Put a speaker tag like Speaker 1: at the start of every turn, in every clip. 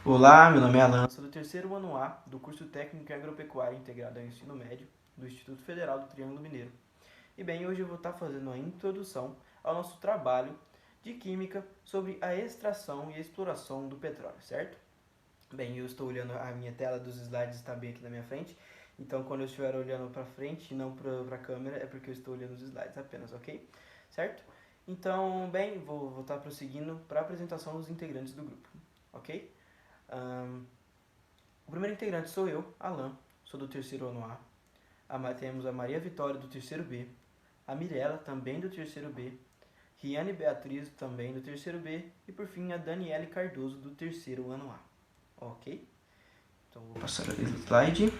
Speaker 1: Olá, meu nome é Alan, sou do terceiro ano A do curso técnico em agropecuária integrado ao ensino médio do Instituto Federal do Triângulo Mineiro. E bem, hoje eu vou estar fazendo uma introdução ao nosso trabalho de química sobre a extração e a exploração do petróleo, certo? Bem, eu estou olhando a minha tela dos slides, está bem aqui na minha frente, então quando eu estiver olhando para frente e não para a câmera é porque eu estou olhando os slides apenas, ok? Certo? Então, bem, vou estar prosseguindo para a apresentação dos integrantes do grupo, ok? O primeiro integrante sou eu, Alan, sou do terceiro ano A. Temos a Maria Vitória do terceiro B, a Mirella também do terceiro B, Riane Beatriz também do terceiro B e por fim a Daniele Cardoso do terceiro ano A. Ok? Então vou passar ali o slide.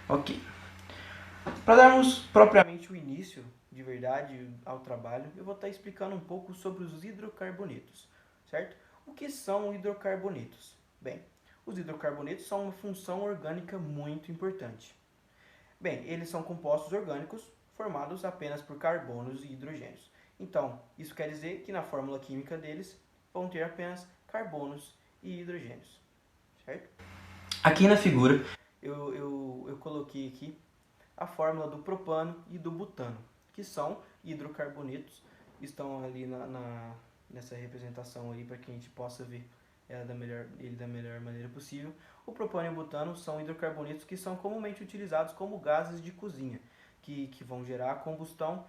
Speaker 1: Ok. Para darmos propriamente o início de verdade ao trabalho, eu vou estar explicando um pouco sobre os hidrocarbonetos, certo? O que são hidrocarbonetos? Bem, os hidrocarbonetos são uma função orgânica muito importante. Bem, eles são compostos orgânicos formados apenas por carbonos e hidrogênios. Então, isso quer dizer que na fórmula química deles vão ter apenas carbonos e hidrogênios, certo? Aqui na figura eu coloquei aqui a fórmula do propano e do butano, que são hidrocarbonetos, estão ali nessa representação aí para que a gente possa ver ele da melhor maneira possível. O propano e o butano são hidrocarbonetos que são comumente utilizados como gases de cozinha, que vão gerar a combustão,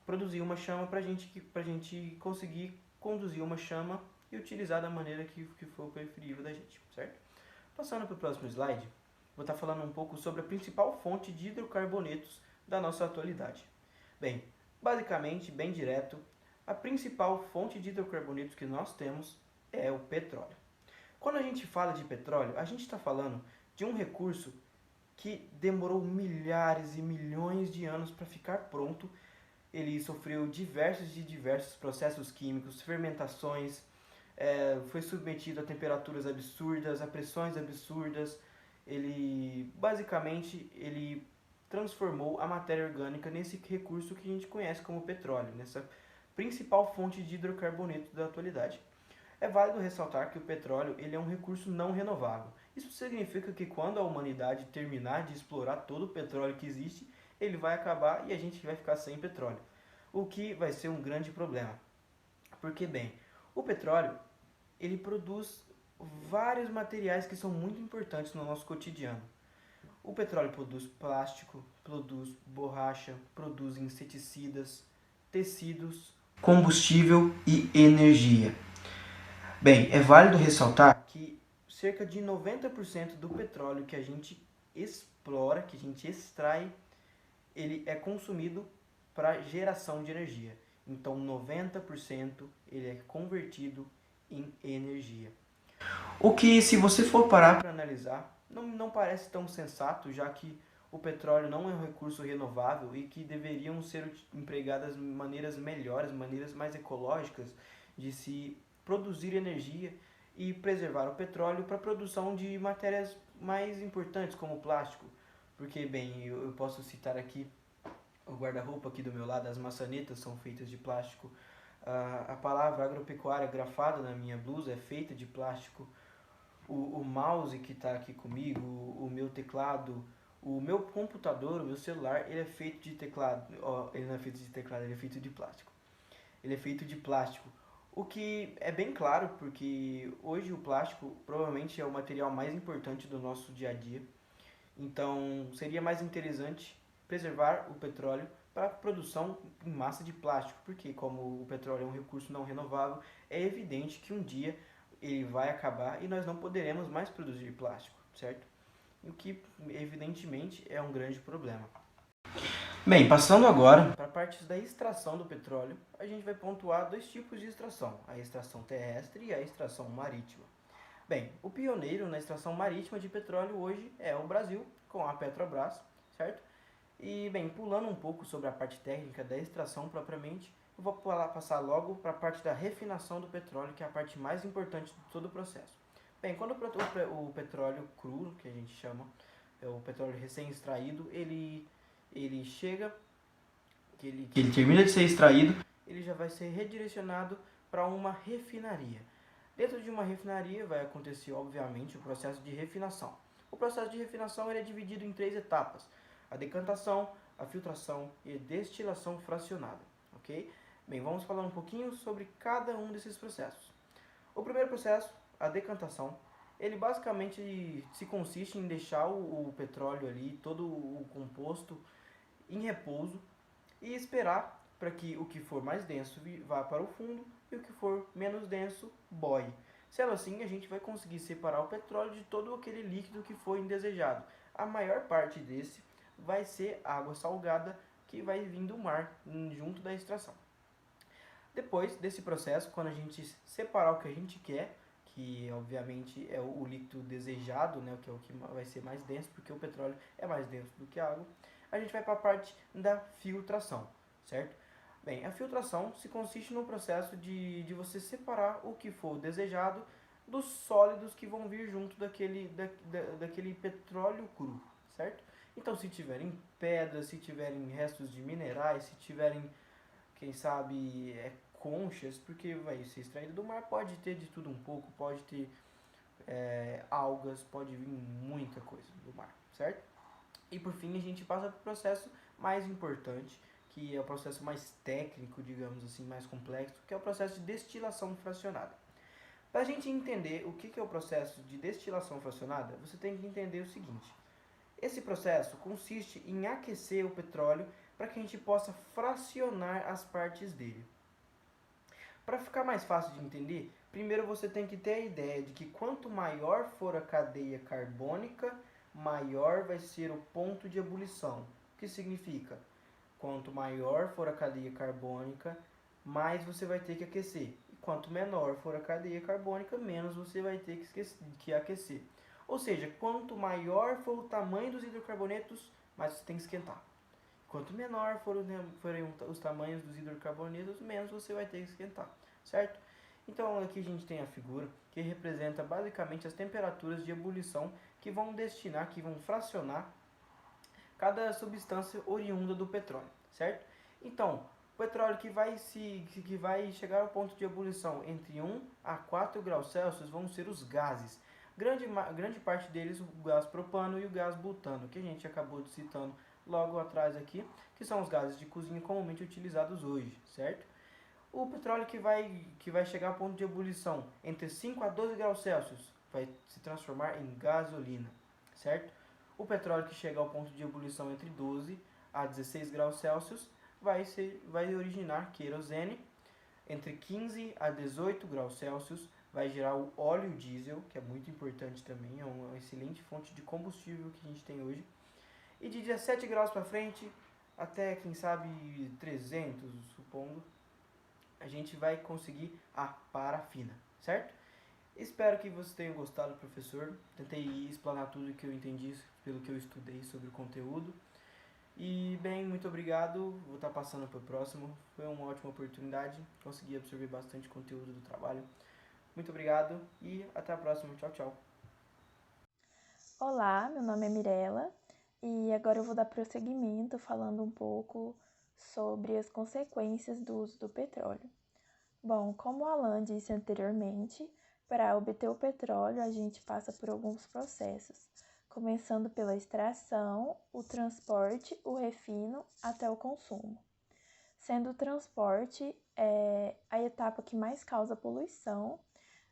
Speaker 1: produzir uma chama para a gente conseguir conduzir uma chama e utilizar da maneira que for preferível da gente, certo? Passando para o próximo slide, vou estar falando um pouco sobre a principal fonte de hidrocarbonetos da nossa atualidade. Bem, basicamente, bem direto, a principal fonte de hidrocarbonetos que nós temos é o petróleo. Quando a gente fala de petróleo, a gente está falando de um recurso que demorou milhares e milhões de anos para ficar pronto. Ele sofreu diversos processos químicos, fermentações, foi submetido a temperaturas absurdas, a pressões absurdas. Ele transformou a matéria orgânica nesse recurso que a gente conhece como petróleo, nessa principal fonte de hidrocarboneto da atualidade. É válido ressaltar que o petróleo ele é um recurso não renovável. Isso significa que quando a humanidade terminar de explorar todo o petróleo que existe, ele vai acabar e a gente vai ficar sem petróleo, o que vai ser um grande problema. Porque, bem, o petróleo ele produz vários materiais que são muito importantes no nosso cotidiano. O petróleo produz plástico, produz borracha, produz inseticidas, tecidos, combustível e energia. Bem, é válido ressaltar que cerca de 90% do petróleo que a gente explora, que a gente extrai, ele é consumido para geração de energia. Então, 90% ele é convertido em energia. O que, se você for parar para analisar, não parece tão sensato, já que o petróleo não é um recurso renovável e que deveriam ser empregadas maneiras melhores, maneiras mais ecológicas de se produzir energia e preservar o petróleo para a produção de matérias mais importantes, como o plástico. Porque, bem, eu posso citar aqui o guarda-roupa aqui do meu lado, as maçanetas são feitas de plástico. A palavra agropecuária grafada na minha blusa é feita de plástico. O mouse que está aqui comigo, o meu teclado, o meu computador, o meu celular, ele é feito de teclado. Ele não é feito de teclado, ele é feito de plástico. Ele é feito de plástico. O que é bem claro, porque hoje o plástico provavelmente é o material mais importante do nosso dia a dia. Então seria mais interessante preservar o petróleo para a produção em massa de plástico, porque como o petróleo é um recurso não renovável, é evidente que um dia ele vai acabar e nós não poderemos mais produzir plástico, certo? O que evidentemente é um grande problema. Bem, passando agora para a parte da extração do petróleo, a gente vai pontuar dois tipos de extração, a extração terrestre e a extração marítima. Bem, o pioneiro na extração marítima de petróleo hoje é o Brasil, com a Petrobras, certo? E, bem, pulando um pouco sobre a parte técnica da extração propriamente, eu vou passar logo para a parte da refinação do petróleo, que é a parte mais importante de todo o processo. Bem, quando o petróleo cru, que a gente chama, é o petróleo recém-extraído, ele chega, que ele termina de ser extraído, ele já vai ser redirecionado para uma refinaria. Dentro de uma refinaria vai acontecer, obviamente, o processo de refinação. O processo de refinação ele é dividido em 3 etapas: a decantação, a filtração e a destilação fracionada, ok? Bem, vamos falar um pouquinho sobre cada um desses processos. O primeiro processo, a decantação, ele basicamente se consiste em deixar o petróleo ali, todo o composto, em repouso e esperar para que o que for mais denso vá para o fundo e o que for menos denso boie. Sendo assim, a gente vai conseguir separar o petróleo de todo aquele líquido que foi indesejado. A maior parte desse vai ser água salgada que vai vir do mar junto da extração. Depois desse processo, quando a gente separar o que a gente quer, que obviamente é o líquido desejado, né, que é o que vai ser mais denso, porque o petróleo é mais denso do que a água, a gente vai para a parte da filtração, certo? Bem, a filtração se consiste no processo de você separar o que for desejado dos sólidos que vão vir junto daquele petróleo cru, certo? Então, se tiverem pedras, se tiverem restos de minerais, se tiverem, quem sabe, conchas, porque vai ser extraído do mar, pode ter de tudo um pouco, pode ter algas, pode vir muita coisa do mar, certo? E por fim a gente passa para o processo mais importante, que é o processo mais técnico, digamos assim, mais complexo, que é o processo de destilação fracionada. Para a gente entender o que é o processo de destilação fracionada, você tem que entender o seguinte: esse processo consiste em aquecer o petróleo para que a gente possa fracionar as partes dele. Para ficar mais fácil de entender, primeiro você tem que ter a ideia de que quanto maior for a cadeia carbônica, maior vai ser o ponto de ebulição. O que significa? Quanto maior for a cadeia carbônica, mais você vai ter que aquecer. E quanto menor for a cadeia carbônica, menos você vai ter que aquecer. Ou seja, quanto maior for o tamanho dos hidrocarbonetos, mais você tem que esquentar. Quanto menor forem os tamanhos dos hidrocarbonetos, menos você vai ter que esquentar, certo? Então aqui a gente tem a figura que representa basicamente as temperaturas de ebulição que vão destinar, que vão fracionar cada substância oriunda do petróleo, certo? Então, o petróleo que vai chegar ao ponto de ebulição entre 1 a 4 graus Celsius vão ser os gases. Grande parte deles o gás propano e o gás butano, que a gente acabou citando logo atrás aqui, que são os gases de cozinha comumente utilizados hoje, certo? O petróleo que vai chegar ao ponto de ebulição entre 5 a 12 graus Celsius vai se transformar em gasolina, certo? O petróleo que chega ao ponto de ebulição entre 12 a 16 graus Celsius vai originar querosene. Entre 15 a 18 graus Celsius vai gerar o óleo diesel, que é muito importante também, é uma excelente fonte de combustível que a gente tem hoje. E de 17 graus para frente, até quem sabe 300, supondo, a gente vai conseguir a parafina, certo? Espero que vocês tenham gostado, professor. Tentei explanar tudo que eu entendi pelo que eu estudei sobre o conteúdo. E, bem, muito obrigado. Vou estar passando para o próximo. Foi uma ótima oportunidade. Consegui absorver bastante conteúdo do trabalho. Muito obrigado e até a próxima. Tchau, tchau.
Speaker 2: Olá, meu nome é Mirella e agora eu vou dar prosseguimento falando um pouco sobre as consequências do uso do petróleo. Bom, como o Alan disse anteriormente, para obter o petróleo a gente passa por alguns processos, começando pela extração, o transporte, o refino até o consumo. Sendo o transporte a etapa que mais causa poluição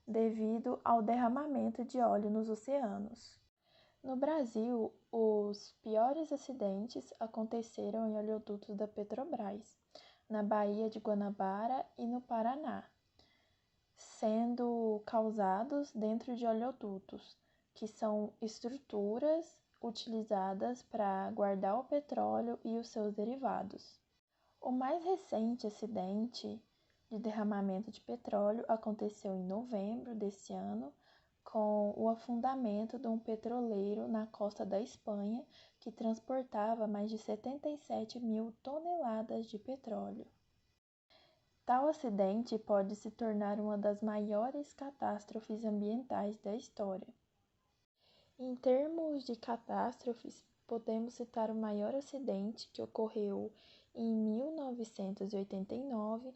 Speaker 2: devido ao derramamento de óleo nos oceanos. No Brasil, os piores acidentes aconteceram em oleodutos da Petrobras, na Baía de Guanabara e no Paraná, sendo causados dentro de oleodutos, que são estruturas utilizadas para guardar o petróleo e os seus derivados. O mais recente acidente de derramamento de petróleo aconteceu em novembro desse ano, com o afundamento de um petroleiro na costa da Espanha, que transportava mais de 77 mil toneladas de petróleo. Tal acidente pode se tornar uma das maiores catástrofes ambientais da história. Em termos de catástrofes, podemos citar o maior acidente que ocorreu em 1989,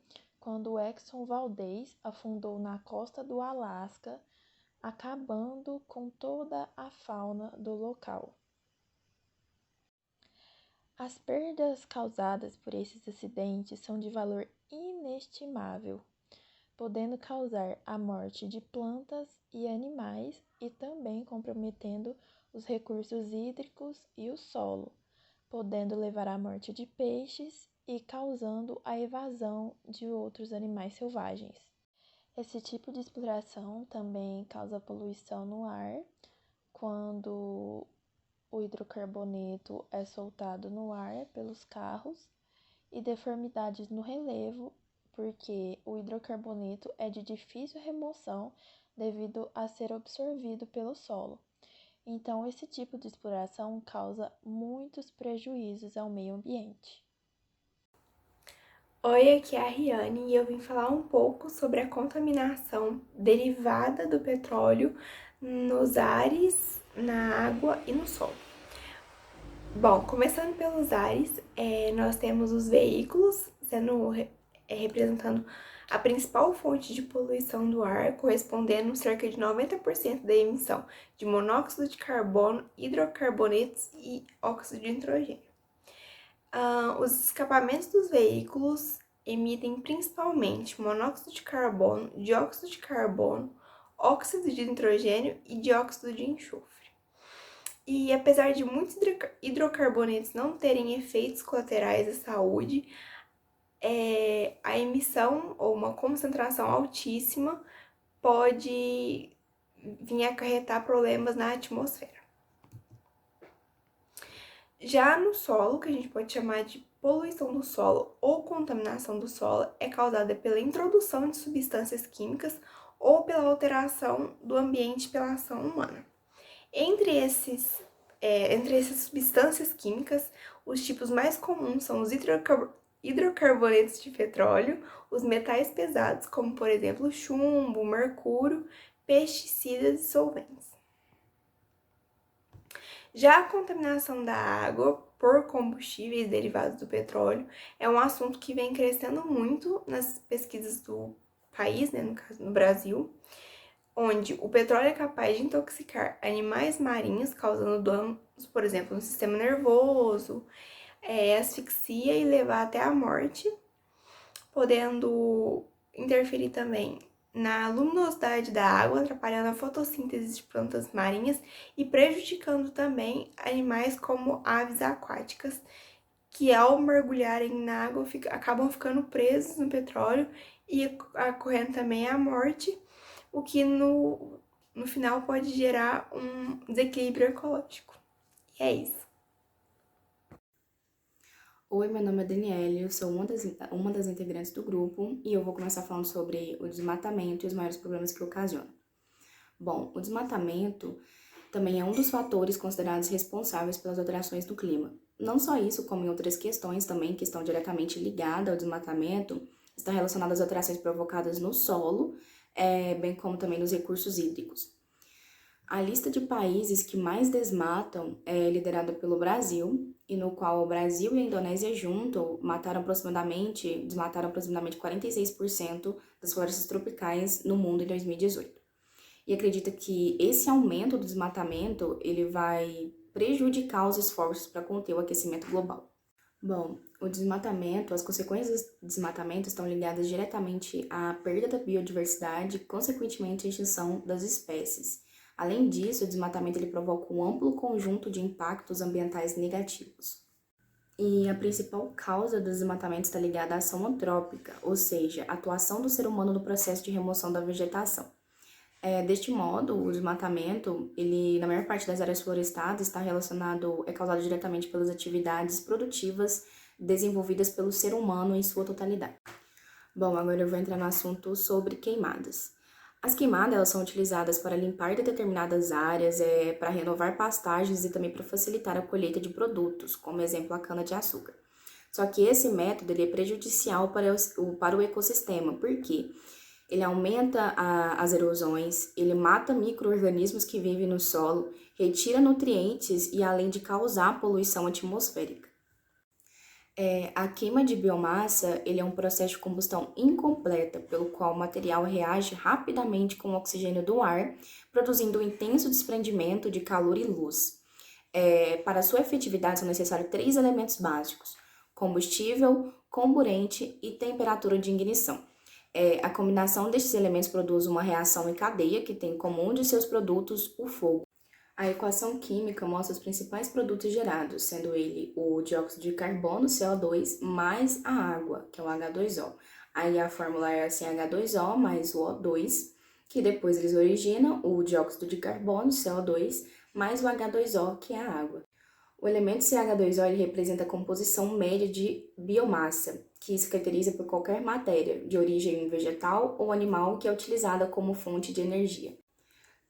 Speaker 2: quando o Exxon Valdez afundou na costa do Alasca, acabando com toda a fauna do local. As perdas causadas por esses acidentes são de valor inestimável, podendo causar a morte de plantas e animais e também comprometendo os recursos hídricos e o solo, podendo levar à morte de peixes e causando a evasão de outros animais selvagens. Esse tipo de exploração também causa poluição no ar, quando o hidrocarboneto é soltado no ar pelos carros, e deformidades no relevo, porque o hidrocarboneto é de difícil remoção devido a ser absorvido pelo solo. Então, esse tipo de exploração causa muitos prejuízos ao meio ambiente.
Speaker 3: Oi, aqui é a Riane e eu vim falar um pouco sobre a contaminação derivada do petróleo nos ares, na água e no solo. Bom, começando pelos ares, nós temos os veículos representando a principal fonte de poluição do ar, correspondendo cerca de 90% da emissão de monóxido de carbono, hidrocarbonetos e óxido de nitrogênio. Os escapamentos dos veículos emitem principalmente monóxido de carbono, dióxido de carbono, óxido de nitrogênio e dióxido de enxofre. E apesar de muitos hidrocarbonetos não terem efeitos colaterais à saúde, a emissão ou uma concentração altíssima pode vir a acarretar problemas na atmosfera. Já no solo, que a gente pode chamar de poluição do solo ou contaminação do solo, é causada pela introdução de substâncias químicas ou pela alteração do ambiente pela ação humana. Entre essas substâncias químicas, os tipos mais comuns são os hidrocarbonetos de petróleo, os metais pesados, como por exemplo chumbo, mercúrio, pesticidas e solventes. Já a contaminação da água por combustíveis derivados do petróleo é um assunto que vem crescendo muito nas pesquisas do país, no caso no Brasil, onde o petróleo é capaz de intoxicar animais marinhos, causando danos, por exemplo, no sistema nervoso, asfixia e levar até a morte, podendo interferir também na luminosidade da água, atrapalhando a fotossíntese de plantas marinhas e prejudicando também animais como aves aquáticas, que ao mergulharem na água acabam ficando presos no petróleo e ocorrendo também a morte, o que no final pode gerar um desequilíbrio ecológico. E é isso.
Speaker 4: Oi, meu nome é Daniele, eu sou uma das integrantes do grupo e eu vou começar falando sobre o desmatamento e os maiores problemas que ocasiona. Bom, o desmatamento também é um dos fatores considerados responsáveis pelas alterações do clima. Não só isso, como em outras questões também que estão diretamente ligadas ao desmatamento, estão relacionadas às alterações provocadas no solo, bem como também nos recursos hídricos. A lista de países que mais desmatam é liderada pelo Brasil, e no qual o Brasil e a Indonésia juntos desmataram aproximadamente 46% das florestas tropicais no mundo em 2018. E acredita que esse aumento do desmatamento ele vai prejudicar os esforços para conter o aquecimento global. Bom, o desmatamento, as consequências do desmatamento estão ligadas diretamente à perda da biodiversidade e, consequentemente, à extinção das espécies. Além disso, o desmatamento ele provoca um amplo conjunto de impactos ambientais negativos. E a principal causa do desmatamento está ligada à ação antrópica, ou seja, a atuação do ser humano no processo de remoção da vegetação. Deste modo, o desmatamento, ele, na maior parte das áreas florestadas, é causado diretamente pelas atividades produtivas desenvolvidas pelo ser humano em sua totalidade. Bom, agora eu vou entrar no assunto sobre queimadas. As queimadas elas são utilizadas para limpar determinadas áreas, para renovar pastagens e também para facilitar a colheita de produtos, como exemplo a cana-de-açúcar. Só que esse método ele é prejudicial para o ecossistema, porque ele aumenta as erosões, ele mata micro-organismos que vivem no solo, retira nutrientes e além de causar poluição atmosférica. A queima de biomassa, ele é um processo de combustão incompleta, pelo qual o material reage rapidamente com o oxigênio do ar, produzindo um intenso desprendimento de calor e luz. Para sua efetividade são necessários 3 elementos básicos: combustível, comburente e temperatura de ignição. A combinação destes elementos produz uma reação em cadeia que tem como um de seus produtos o fogo. A equação química mostra os principais produtos gerados, sendo ele o dióxido de carbono, CO2, mais a água, que é o H2O. Aí a fórmula é assim, H2O mais o O2, que depois eles originam o dióxido de carbono, CO2, mais o H2O, que é a água. O elemento CH2O ele representa a composição média de biomassa, que se caracteriza por qualquer matéria, de origem vegetal ou animal, que é utilizada como fonte de energia.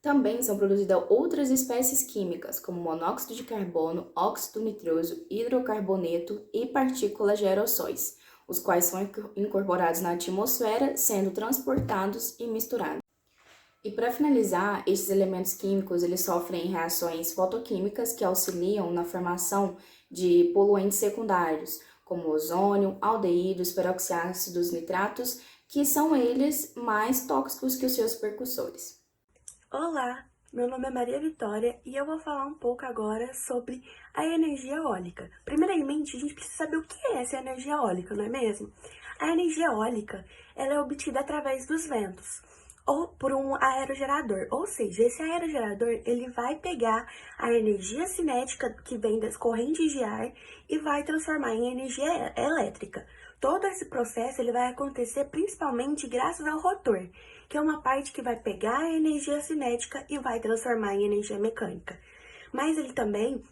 Speaker 4: Também são produzidas outras espécies químicas, como monóxido de carbono, óxido nitroso, hidrocarboneto e partículas de aerossóis, os quais são incorporados na atmosfera, sendo transportados e misturados. E para finalizar, estes elementos químicos eles sofrem reações fotoquímicas que auxiliam na formação de poluentes secundários, como ozônio, aldeídos, peroxiácidos, nitratos, que são eles mais tóxicos que os seus precursores.
Speaker 5: Olá, meu nome é Maria Vitória e eu vou falar um pouco agora sobre a energia eólica. Primeiramente, a gente precisa saber o que é essa energia eólica, não é mesmo? A energia eólica ela é obtida através dos ventos ou por um aerogerador, ou seja, esse aerogerador ele vai pegar a energia cinética que vem das correntes de ar e vai transformar em energia elétrica. Todo esse processo ele vai acontecer principalmente graças ao rotor, que é uma parte que vai pegar a energia cinética e vai transformar em energia mecânica. Mas ele também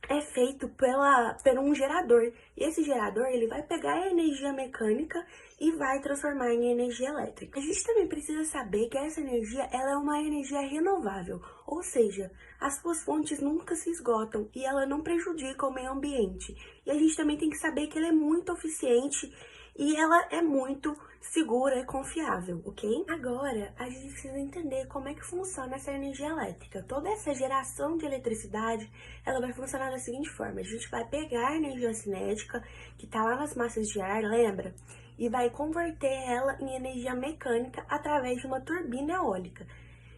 Speaker 5: é feito por um gerador. E esse gerador ele vai pegar a energia mecânica e vai transformar em energia elétrica. A gente também precisa saber que essa energia ela é uma energia renovável, ou seja, as suas fontes nunca se esgotam e ela não prejudica o meio ambiente. E a gente também tem que saber que ela é muito eficiente e ela é muito segura e confiável, ok? Agora, a gente precisa entender como é que funciona essa energia elétrica. Toda essa geração de eletricidade, ela vai funcionar da seguinte forma. A gente vai pegar a energia cinética, que está lá nas massas de ar, lembra? E vai converter ela em energia mecânica através de uma turbina eólica.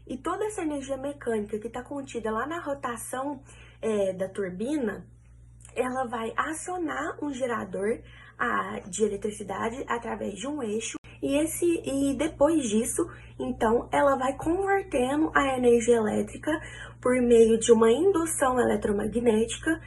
Speaker 5: E toda essa energia mecânica que está contida lá na rotação da turbina, ela vai acionar um gerador de eletricidade através de um eixo e depois disso, então, ela vai convertendo a energia elétrica por meio de uma indução eletromagnética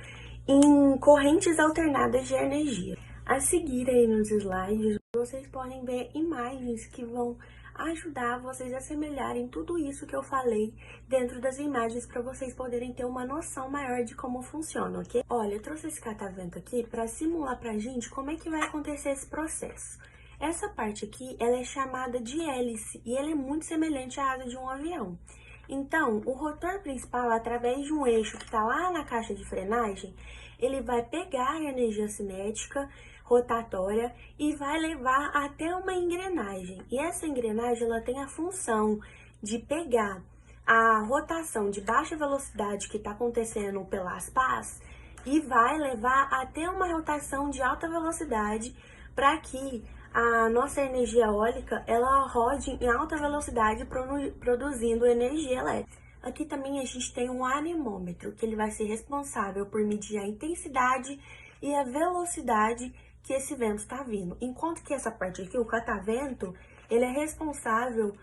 Speaker 5: em correntes alternadas de energia. A seguir aí nos slides, vocês podem ver imagens que vão ajudar vocês a assemelharem tudo isso que eu falei dentro das imagens para vocês poderem ter uma noção maior de como funciona, ok? Olha, eu trouxe esse catavento aqui para simular pra gente como é que vai acontecer esse processo. Essa parte aqui, ela é chamada de hélice e ela é muito semelhante à asa de um avião. Então, o rotor principal, através de um eixo que está lá na caixa de frenagem, ele vai pegar a energia cinética rotatória e vai levar até uma engrenagem. E essa engrenagem ela tem a função de pegar a rotação de baixa velocidade que está acontecendo pelas pás e vai levar até uma rotação de alta velocidade para que a nossa energia eólica ela rode em alta velocidade produzindo energia elétrica. Aqui também a gente tem um anemômetro, que ele vai ser responsável por medir a intensidade e a velocidade que esse vento está vindo. Enquanto que essa parte aqui, o catavento, ele é responsável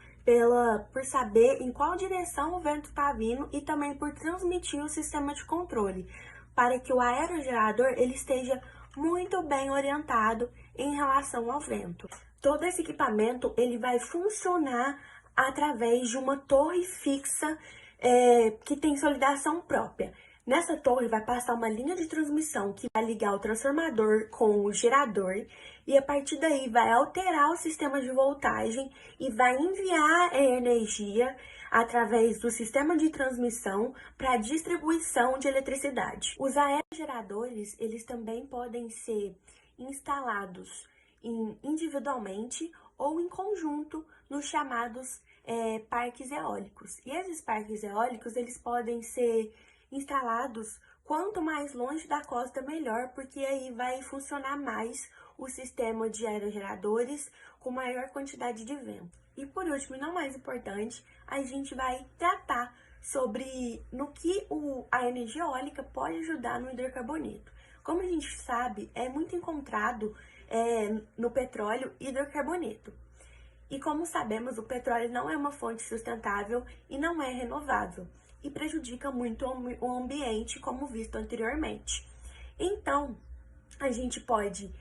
Speaker 5: por saber em qual direção o vento está vindo e também por transmitir o sistema de controle, para que o aerogerador ele esteja muito bem orientado em relação ao vento. Todo esse equipamento ele vai funcionar através de uma torre fixa que tem solidação própria. Nessa torre vai passar uma linha de transmissão que vai ligar o transformador com o gerador e a partir daí vai alterar o sistema de voltagem e vai enviar a energia através do sistema de transmissão para a distribuição de eletricidade. Os aerogeradores, eles também podem ser instalados individualmente ou em conjunto nos chamados parques eólicos. E esses parques eólicos, eles podem ser instalados Quanto mais longe da costa, melhor, porque aí vai funcionar mais o sistema de aerogeradores com maior quantidade de vento. E por último, e não mais importante, a gente vai tratar sobre no que a energia eólica pode ajudar no hidrocarboneto. Como a gente sabe, é muito encontrado no petróleo hidrocarboneto. E como sabemos, o petróleo não é uma fonte sustentável e não é renovável, e prejudica muito o ambiente, como visto anteriormente. Então, a gente pode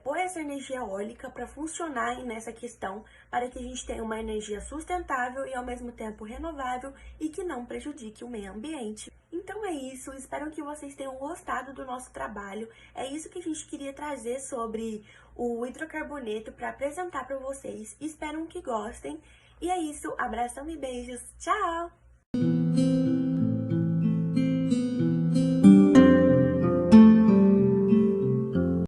Speaker 5: pôr essa energia eólica para funcionar nessa questão, para que a gente tenha uma energia sustentável e ao mesmo tempo renovável e que não prejudique o meio ambiente. Então é isso, espero que vocês tenham gostado do nosso trabalho. É isso que a gente queria trazer sobre o hidrocarboneto para apresentar para vocês. Espero que gostem. E é isso, abração e beijos. Tchau!